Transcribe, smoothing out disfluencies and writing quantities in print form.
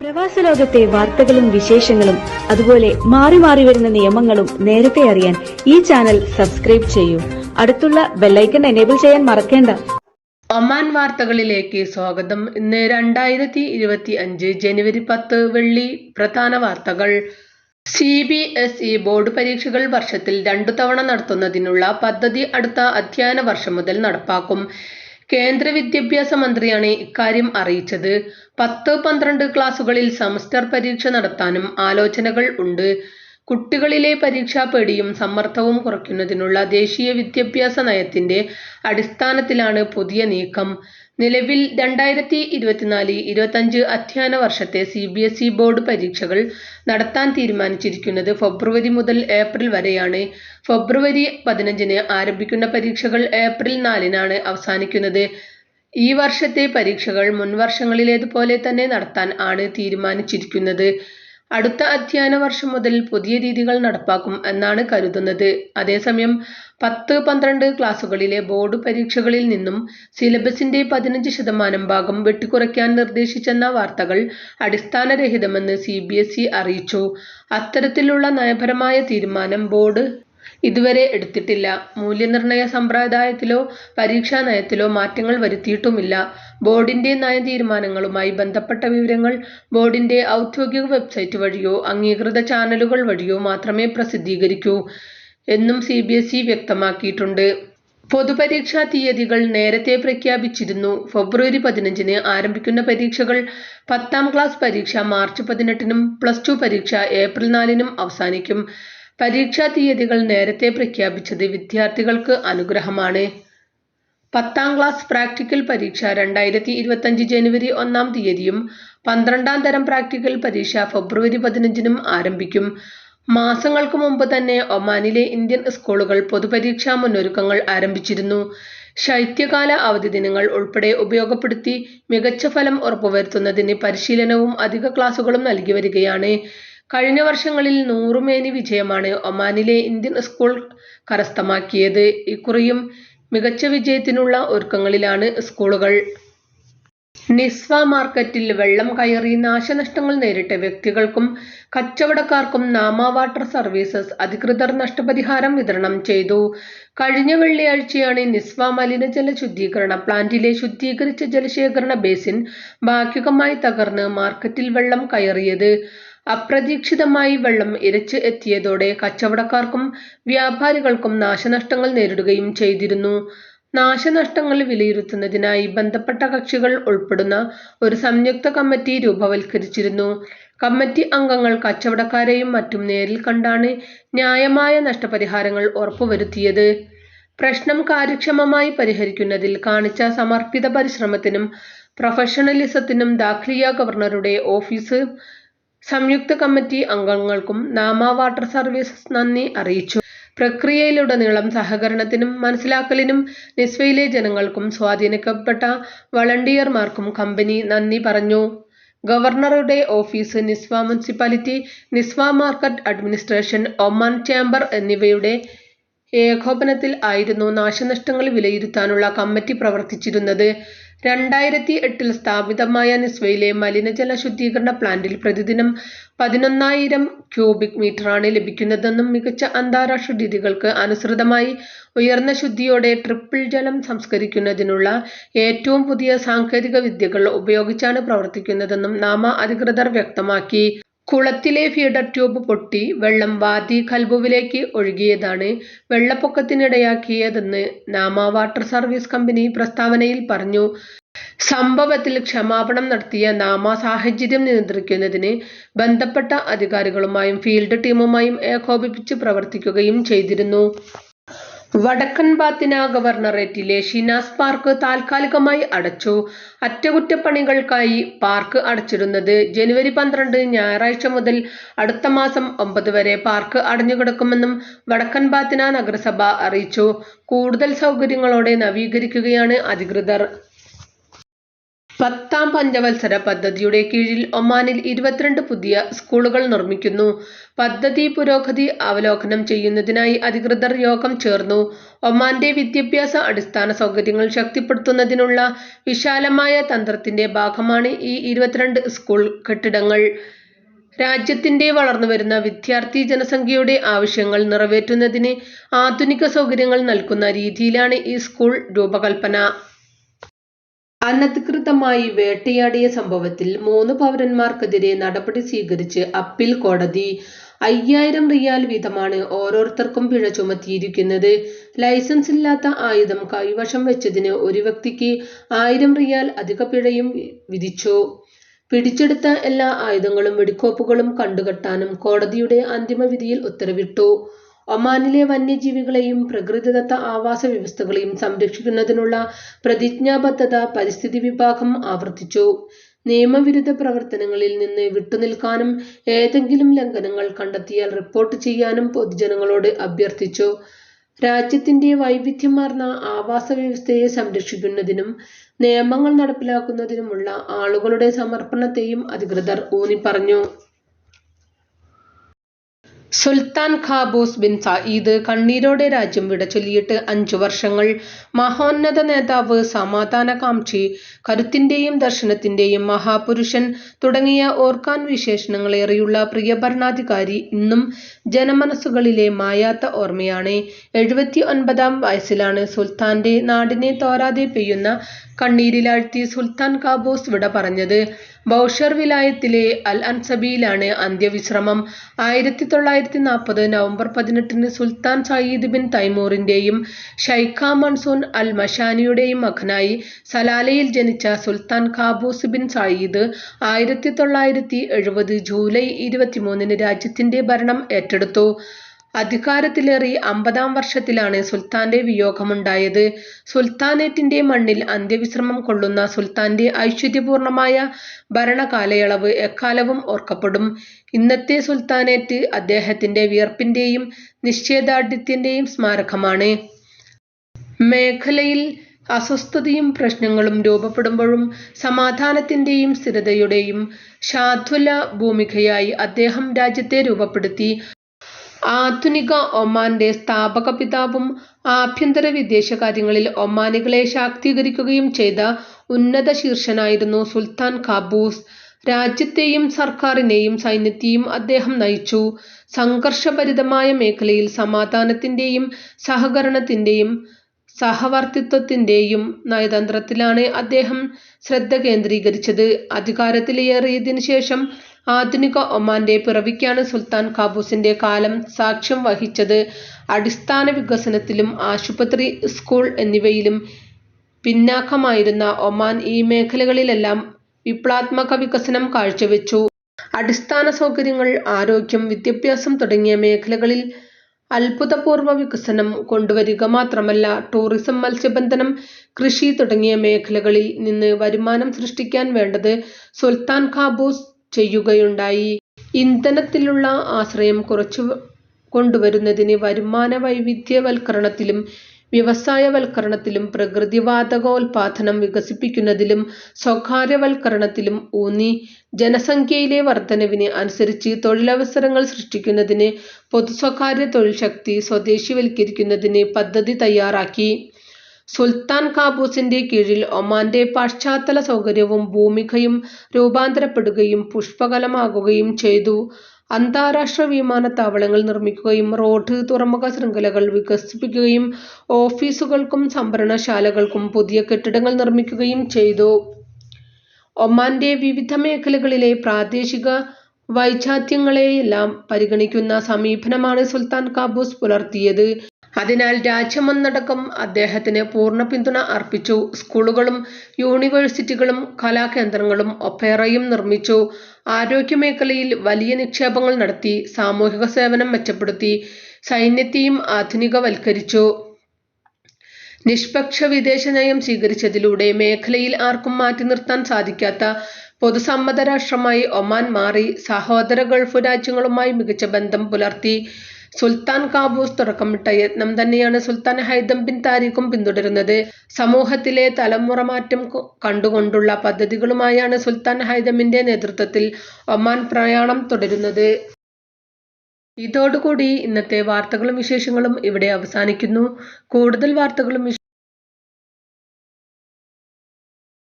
പ്രവാസ ലോകത്തെ വാർത്തകളും വിശേഷങ്ങളും അതുപോലെ മാറി മാറി വരുന്ന നിയമങ്ങളും നേരത്തെ അറിയാൻ ഈ ചാനൽ സബ്സ്ക്രൈബ് ചെയ്യൂ. അടുത്തുള്ള ബെല്ലൈക്കൺ എനേബിൾ ചെയ്യാൻ മറക്കേണ്ട. ഒമാൻ വാർത്തകളിലേക്ക് സ്വാഗതം. ഇന്ന് 2025 ജനുവരി 10 വെള്ളി. പ്രധാന വാർത്തകൾ. CBSE ബോർഡ് പരീക്ഷകൾ വർഷത്തിൽ 2 തവണ നടത്തുന്നതിനുള്ള പദ്ധതി അടുത്ത അധ്യയന വർഷം മുതൽ നടപ്പാക്കും. കേന്ദ്ര വിദ്യാഭ്യാസ മന്ത്രിയാണ് ഇക്കാര്യം അറിയിച്ചത്. 10-12 ക്ലാസുകളിൽ സെമസ്റ്റർ പരീക്ഷ നടത്താനും ആലോചനകൾ ഉണ്ട്. കുട്ടികളിലെ പരീക്ഷാ പേടിയും സമ്മർദ്ദവും കുറയ്ക്കുന്നതിനുള്ള ദേശീയ വിദ്യാഭ്യാസ നയത്തിന്റെ അടിസ്ഥാനത്തിലാണ് പുതിയ നീക്കം. നിലവിൽ 2024-25 അധ്യയന വർഷത്തെ CBSE ബോർഡ് പരീക്ഷകൾ നടത്താൻ തീരുമാനിച്ചിരിക്കുന്നത് ഫെബ്രുവരി മുതൽ ഏപ്രിൽ വരെയാണ്. ഫെബ്രുവരി 15-ന് ആരംഭിക്കുന്ന പരീക്ഷകൾ ഏപ്രിൽ 4-നാണ് അവസാനിക്കുന്നത്. ഈ വർഷത്തെ പരീക്ഷകൾ മുൻവർഷങ്ങളിലേതുപോലെ തന്നെ നടത്താൻ ആണ് തീരുമാനിച്ചിരിക്കുന്നത്. അടുത്ത അധ്യയന വർഷം മുതൽ പുതിയ രീതികൾ നടപ്പാക്കും എന്നാണ് കരുതുന്നത്. അതേസമയം 10-12 ക്ലാസുകളിലെ ബോർഡ് പരീക്ഷകളിൽ നിന്നും സിലബസിന്റെ 15% ഭാഗം വെട്ടിക്കുറയ്ക്കാൻ നിർദ്ദേശിച്ചെന്ന വാർത്തകൾ അടിസ്ഥാനരഹിതമെന്ന് CBSE അറിയിച്ചു. അത്തരത്തിലുള്ള നയപരമായ തീരുമാനം ബോർഡ് ഇതുവരെ എടുത്തിട്ടില്ല. മൂല്യനിർണയ സമ്പ്രദായത്തിലോ പരീക്ഷാ നയത്തിലോ മാറ്റങ്ങൾ വരുത്തിയിട്ടുമില്ല. ബോർഡിന്റെ നയതീരുമാനങ്ങളുമായി ബന്ധപ്പെട്ട വിവരങ്ങൾ ബോർഡിന്റെ ഔദ്യോഗിക വെബ്സൈറ്റ് വഴിയോ അംഗീകൃത ചാനലുകൾ വഴിയോ മാത്രമേ പ്രസിദ്ധീകരിക്കൂ എന്നും CBSE വ്യക്തമാക്കിയിട്ടുണ്ട്. പൊതുപരീക്ഷാ തീയതികൾ നേരത്തെ പ്രഖ്യാപിച്ചിരുന്നു. ഫെബ്രുവരി 15-ന് ആരംഭിക്കുന്ന പരീക്ഷകൾ 10ാം ക്ലാസ് പരീക്ഷ മാർച്ച് 18-നും +2 പരീക്ഷ ഏപ്രിൽ 4-നും അവസാനിക്കും. പരീക്ഷാ തീയതികൾ നേരത്തെ പ്രഖ്യാപിച്ചത് വിദ്യാർത്ഥികൾക്ക് അനുഗ്രഹമാണ്. 10ാം ക്ലാസ് പ്രാക്ടിക്കൽ പരീക്ഷ 2025 ജനുവരി 1-ാം തീയതിയും 12ാം തരം പ്രാക്ടിക്കൽ പരീക്ഷ ഫെബ്രുവരി 15-നും ആരംഭിക്കും. മാസങ്ങൾക്ക് മുമ്പ് തന്നെ ഒമാനിലെ ഇന്ത്യൻ സ്കൂളുകൾ പൊതുപരീക്ഷാ മുന്നൊരുക്കങ്ങൾ ആരംഭിച്ചിരുന്നു. ശൈത്യകാല അവധി ദിനങ്ങൾ ഉൾപ്പെടെ ഉപയോഗപ്പെടുത്തി മികച്ച ഫലം ഉറപ്പുവരുത്തുന്നതിന് പരിശീലനവും അധിക ക്ലാസുകളും നൽകി വരികയാണ്. കഴിഞ്ഞ വർഷങ്ങളിൽ 100 മേനി വിജയമാണ് ഒമാനിലെ ഇന്ത്യൻ സ്കൂൾ കരസ്ഥമാക്കിയത്. ഇക്കുറിയും മികച്ച വിജയത്തിനുള്ള ഒരുക്കങ്ങളിലാണ് സ്കൂളുകൾ. നിസ്വ മാർക്കറ്റിൽ വെള്ളം കയറി നാശനഷ്ടങ്ങൾ നേരിട്ട വ്യക്തികൾക്കും കച്ചവടക്കാർക്കും നാമ വാട്ടർ സർവീസസ് അധികൃതർ നഷ്ടപരിഹാരം വിതരണം ചെയ്തു. കഴിഞ്ഞ വെള്ളിയാഴ്ചയാണ് നിസ്വ മലിനജല ശുദ്ധീകരണ പ്ലാന്റിലെ ശുദ്ധീകരിച്ച ജലശേഖരണ ബേസിൻ ഭാഗികമായി തകർന്ന് മാർക്കറ്റിൽ വെള്ളം കയറിയത്. അപ്രതീക്ഷിതമായി വെള്ളം ഇരച്ച് എത്തിയതോടെ കച്ചവടക്കാർക്കും വ്യാപാരികൾക്കും നാശനഷ്ടങ്ങൾ നേരിടുകയും ചെയ്തിരുന്നു. നാശനഷ്ടങ്ങൾ വിലയിരുത്തുന്നതിനായി ബന്ധപ്പെട്ട കക്ഷികൾ ഉൾപ്പെടുന്ന ഒരു സംയുക്ത കമ്മിറ്റി രൂപവൽക്കരിച്ചിരുന്നു. കമ്മിറ്റി അംഗങ്ങൾ കച്ചവടക്കാരെയും മറ്റും നേരിൽ കണ്ടാണ് ന്യായമായ നഷ്ടപരിഹാരങ്ങൾ ഉറപ്പുവരുത്തിയത്. പ്രശ്നം കാര്യക്ഷമമായി പരിഹരിക്കുന്നതിൽ കാണിച്ച സമർപ്പിത പരിശ്രമത്തിനും പ്രൊഫഷണലിസത്തിനും ദാഖിലിയ ഗവർണറുടെ ഓഫീസ് സംയുക്ത കമ്മിറ്റി അംഗങ്ങൾക്കും നാമ വാട്ടർ സർവീസസ് നന്ദി അറിയിച്ചു. പ്രക്രിയയിലുടനീളം സഹകരണത്തിനും മനസ്സിലാക്കലിനും നിസ്വയിലെ ജനങ്ങൾക്കും സ്വാധീനിക്കപ്പെട്ട വളണ്ടിയർമാർക്കും കമ്പനി നന്ദി പറഞ്ഞു. ഗവർണറുടെ office, Nizwa municipality, Nizwa market administration, Oman chamber എന്നിവയുടെ ഏകോപനത്തിൽ ആയിരുന്നു നാശനഷ്ടങ്ങൾ വിലയിരുത്താനുള്ള കമ്മിറ്റി പ്രവർത്തിച്ചിരുന്നത്. 2008-ൽ സ്ഥാപിതമായ നിസ്വയിലെ മലിനജല ശുദ്ധീകരണ പ്ലാന്റിൽ പ്രതിദിനം 11,000 ക്യൂബിക് മീറ്ററാണ് ലഭിക്കുന്നതെന്നും മികച്ച അന്താരാഷ്ട്ര രീതികൾക്ക് അനുസൃതമായി ഉയർന്ന ശുദ്ധിയോടെ ട്രിപ്പിൾ ജലം സംസ്കരിക്കുന്നതിനുള്ള ഏറ്റവും പുതിയ സാങ്കേതിക വിദ്യകൾ ഉപയോഗിച്ചാണ് പ്രവർത്തിക്കുന്നതെന്നും നാമ അധികൃതർ വ്യക്തമാക്കി. കുളത്തിലെ ഫീഡർ ട്യൂബ് പൊട്ടി വെള്ളം വാദി ഖൽബുവിലേക്ക് ഒഴുകിയതാണ് വെള്ളപ്പൊക്കത്തിനിടയാക്കിയതെന്ന് നാമ വാട്ടർ സർവീസ് കമ്പനി പ്രസ്താവനയിൽ പറഞ്ഞു. സംഭവത്തിൽ ക്ഷമാപണം നടത്തിയ നാമ സാഹചര്യം നിയന്ത്രിക്കുന്നതിന് ബന്ധപ്പെട്ട അധികാരികളുമായും ഫീൽഡ് ടീമുമായും ഏകോപിപ്പിച്ച് പ്രവർത്തിക്കുകയും ചെയ്തിരുന്നു. വടക്കൻ ബാത്തിന ഗവർണറേറ്റിലെ ഷിനാസ് പാർക്ക് താൽക്കാലികമായി അടച്ചു. അറ്റകുറ്റപ്പണികൾക്കായി പാർക്ക് അടച്ചിടുന്നത് ജനുവരി 12 ഞായറാഴ്ച മുതൽ അടുത്ത മാസം 9 വരെ പാർക്ക് അടഞ്ഞുകിടക്കുമെന്നും വടക്കൻ ബാത്തിന നഗരസഭ അറിയിച്ചു. കൂടുതൽ സൗകര്യങ്ങളോടെ നവീകരിക്കുകയാണ് അധികൃതർ. 10ാം പഞ്ചവത്സര പദ്ധതിയുടെ കീഴിൽ ഒമാനിൽ 22 പുതിയ സ്കൂളുകൾ നിർമ്മിക്കുന്നു. പദ്ധതി പുരോഗതി അവലോകനം ചെയ്യുന്നതിനായി അധികൃതർ യോഗം ചേർന്നു. ഒമാന്റെ വിദ്യാഭ്യാസ അടിസ്ഥാന സൗകര്യങ്ങൾ ശക്തിപ്പെടുത്തുന്നതിനുള്ള വിശാലമായ തന്ത്രത്തിന്റെ ഭാഗമാണ് ഈ 22 സ്കൂൾ കെട്ടിടങ്ങൾ. രാജ്യത്തിന്റെ വളർന്നുവരുന്ന വിദ്യാർത്ഥി ജനസംഖ്യയുടെ ആവശ്യങ്ങൾ നിറവേറ്റുന്നതിന് ആധുനിക സൗകര്യങ്ങൾ നൽകുന്ന രീതിയിലാണ് ഈ സ്കൂൾ രൂപകൽപ്പന. അനധികൃതമായി വേട്ടയാടിയ സംഭവത്തിൽ 3 പൗരന്മാർക്കെതിരെ നടപടി സ്വീകരിച്ച് അപ്പീൽ കോടതി. 5000 റിയാൽ വീതമാണ് ഓരോരുത്തർക്കും പിഴ ചുമത്തിയിരിക്കുന്നത്. ലൈസൻസ് ഇല്ലാത്ത ആയുധം കൈവശം വെച്ചതിന് ഒരു വ്യക്തിക്ക് 1000 റിയാൽ അധിക പിഴയും വിധിച്ചു. പിടിച്ചെടുത്ത എല്ലാ ആയുധങ്ങളും വെടിക്കോപ്പുകളും കണ്ടുകെട്ടാനും കോടതിയുടെ അന്തിമ വിധിയിൽ ഉത്തരവിട്ടു. ഒമാനിലെ വന്യജീവികളെയും പ്രകൃതിദത്ത ആവാസ വ്യവസ്ഥകളെയും സംരക്ഷിക്കുന്നതിനുള്ള പ്രതിജ്ഞാബദ്ധത പരിസ്ഥിതി വിഭാഗം ആവർത്തിച്ചു. നിയമവിരുദ്ധ പ്രവർത്തനങ്ങളിൽ നിന്ന് വിട്ടുനിൽക്കാനും ഏതെങ്കിലും ലംഘനങ്ങൾ കണ്ടെത്തിയാൽ റിപ്പോർട്ട് ചെയ്യാനും പൊതുജനങ്ങളോട് അഭ്യർത്ഥിച്ചു. രാജ്യത്തിന്റെ വൈവിധ്യമാർന്ന ആവാസ വ്യവസ്ഥയെ സംരക്ഷിക്കുന്നതിനും നിയമങ്ങൾ നടപ്പിലാക്കുന്നതിനുമുള്ള ആളുകളുടെ സമർപ്പണത്തെയും അധികൃതർ ഊന്നിപ്പറഞ്ഞു. സുൽത്താൻ ഖാബൂസ് ബിൻ സഈദ് കണ്ണീരോടെ രാജ്യം വിടചൊല്ലിയിട്ട് 5 വർഷങ്ങൾ. മഹോന്നത നേതാവ്, സമാധാനകാംക്ഷി, കരുത്തിന്റെയും ദർശനത്തിന്റെയും മഹാപുരുഷൻ തുടങ്ങിയ ഓർക്കാൻ വിശേഷണങ്ങളേറെയുള്ള പ്രിയ ഭരണാധികാരി ഇന്നും ജനമനസ്സുകളിലെ മായാത്ത ഓർമ്മയാണ്. 79ാം വയസ്സിലാണ് സുൽത്താന്റെ നാടിനെ തോരാതെ പെയ്യുന്ന കണ്ണീരിലാഴ്ത്തി സുൽത്താൻ ഖാബൂസ് വിട പറഞ്ഞത്. ബൗഷർ വിലായത്തിലെ അൽ അൻസബിയിലാണ് അന്ത്യവിശ്രമം. 1940 നവംബർ 18 സുൽത്താൻ സഈദ് ബിൻ തൈമൂറിന്റെയും ഷൈഖ മൻസൂൻ അൽ മഷാനിയുടെയും മകനായി സലാലയിൽ ജനിച്ച Sultan Qaboos bin Said 1970 July 23 രാജ്യത്തിന്റെ ഭരണം ഏറ്റെടുത്തു. അധികാരത്തിലേറി 50ാം വർഷത്തിലാണ് സുൽത്താന്റെ വിയോഗമുണ്ടായത്. സുൽത്താനേറ്റിന്റെ മണ്ണിൽ അന്ത്യവിശ്രമം കൊള്ളുന്ന സുൽത്താന്റെ ഐശ്വര്യപൂർണമായ ഭരണകാലയളവ് എക്കാലവും ഓർക്കപ്പെടും. ഇന്നത്തെ സുൽത്താനേറ്റ് അദ്ദേഹത്തിന്റെ വിയർപ്പിന്റെയും നിശ്ചയദാർഢ്യത്തിന്റെയും സ്മാരകമാണ്. മേഖലയിൽ അസ്വസ്ഥതയും പ്രശ്നങ്ങളും രൂപപ്പെടുമ്പോഴും സമാധാനത്തിന്റെയും സ്ഥിരതയുടെയും ശാദ്വല ഭൂമികയായി അദ്ദേഹം രാജ്യത്തെ രൂപപ്പെടുത്തി. ആധുനിക ഒമാന്റെ സ്ഥാപക പിതാവും ആഭ്യന്തര വിദേശകാര്യങ്ങളിൽ ഒമാനികളെ ശാക്തീകരിക്കുകയും ചെയ്ത ഉന്നത ശീർഷനായിരുന്നു സുൽത്താൻ ഖാബൂസ്. രാജ്യത്തെയും സർക്കാരിനെയും സൈന്യത്തെയും അദ്ദേഹം നയിച്ചു. സംഘർഷഭരിതമായ മേഖലയിൽ സമാധാനത്തിന്റെയും സഹകരണത്തിന്റെയും സഹവർത്തിത്വത്തിന്റെയും നയതന്ത്രത്തിലാണ് അദ്ദേഹം ശ്രദ്ധ കേന്ദ്രീകരിച്ചത്. അധികാരത്തിലേറിയതിനു ശേഷം ആധുനിക ഒമാന്റെ പിറവിക്കാണ് സുൽത്താൻ ഖാബൂസിന്റെ കാലം സാക്ഷ്യം വഹിച്ചത്. അടിസ്ഥാന വികസനത്തിലും ആശുപത്രി, സ്കൂൾ എന്നിവയിലും പിന്നാക്കമായിരുന്ന ഒമാൻ ഈ മേഖലകളിലെല്ലാം വിപ്ലവാത്മക വികസനം കാഴ്ചവെച്ചു. അടിസ്ഥാന സൗകര്യങ്ങൾ, ആരോഗ്യം, വിദ്യാഭ്യാസം തുടങ്ങിയ മേഖലകളിൽ അഭൂതപൂർവ വികസനം കൊണ്ടുവരിക മാത്രമല്ല, ടൂറിസം, മത്സ്യബന്ധനം, കൃഷി തുടങ്ങിയ മേഖലകളിൽ നിന്ന് വരുമാനം സൃഷ്ടിക്കാൻ വേണ്ടത് സുൽത്താൻ ഖാബൂസ് ചെയ്യുകയുണ്ടായി. ഇന്ധനത്തിലുള്ള ആശ്രയം കുറച്ചു കൊണ്ടുവരുന്നതിന് വരുമാന വൈവിധ്യവൽക്കരണത്തിലും വ്യവസായവൽക്കരണത്തിലും പ്രകൃതിവാതകോൽപാദനം വികസിപ്പിക്കുന്നതിലും സ്വകാര്യവൽക്കരണത്തിലും ഊന്നി ജനസംഖ്യയിലെ വർധനവിന് അനുസരിച്ച് തൊഴിലവസരങ്ങൾ സൃഷ്ടിക്കുന്നതിന് പൊതുസ്വകാര്യ തൊഴിൽ ശക്തി സ്വദേശിവൽക്കരിക്കുന്നതിന് പദ്ധതി തയ്യാറാക്കി. സുൽത്താൻ ഖാബൂസിന്റെ കീഴിൽ ഒമാന്റെ പശ്ചാത്തല സൗകര്യവും ഭൂമികയും രൂപാന്തരപ്പെടുകയും പുഷ്കലമാകുകയും ചെയ്തു. അന്താരാഷ്ട്ര വിമാനത്താവളങ്ങൾ നിർമ്മിക്കുകയും റോഡ്, തുറമുഖ ശൃംഖലകൾ വികസിപ്പിക്കുകയും ഓഫീസുകൾക്കും സംഭരണശാലകൾക്കും പുതിയ കെട്ടിടങ്ങൾ നിർമ്മിക്കുകയും ചെയ്തു. ഒമാന്റെ വിവിധ മേഖലകളിലെ പ്രാദേശിക വൈജാത്യങ്ങളെയെല്ലാം പരിഗണിക്കുന്ന സമീപനമാണ് സുൽത്താൻ ഖാബൂസ് പുലർത്തിയത്. അതിനാൽ രാജ്യമൊന്നടക്കം അദ്ദേഹത്തിന് പൂർണ്ണ പിന്തുണ അർപ്പിച്ചു. സ്കൂളുകളും യൂണിവേഴ്സിറ്റികളും കലാകേന്ദ്രങ്ങളും ഒപ്പേറയും നിർമ്മിച്ചു. ആരോഗ്യമേഖലയിൽ വലിയ നിക്ഷേപങ്ങൾ നടത്തി. സാമൂഹിക സേവനം മെച്ചപ്പെടുത്തി. സൈന്യത്തെയും ആധുനികവൽക്കരിച്ചു. നിഷ്പക്ഷ വിദേശനയം സ്വീകരിച്ചതിലൂടെ മേഖലയിൽ ആർക്കും മാറ്റി നിർത്താൻ സാധിക്കാത്ത പൊതുസമ്മത രാഷ്ട്രമായി ഒമാൻ മാറി. സഹോദര ഗൾഫ് രാജ്യങ്ങളുമായി മികച്ച ബന്ധം പുലർത്തി. സുൽത്താൻ കാബൂസ് തുടക്കമിട്ട യത്നം തന്നെയാണ് സുൽത്താൻ ഹൈതം ബിൻ താരിഖും പിന്തുടരുന്നത്. സമൂഹത്തിലെ തലമുറമാറ്റം കണ്ടുകൊണ്ടുള്ള പദ്ധതികളുമായാണ് സുൽത്താൻ ഹൈതമിന്റെ നേതൃത്വത്തിൽ ഒമാൻ പ്രയാണം തുടരുന്നത്. ഇതോടുകൂടി ഇന്നത്തെ വാർത്തകളും വിശേഷങ്ങളും ഇവിടെ അവസാനിക്കുന്നു. കൂടുതൽ വാർത്തകളും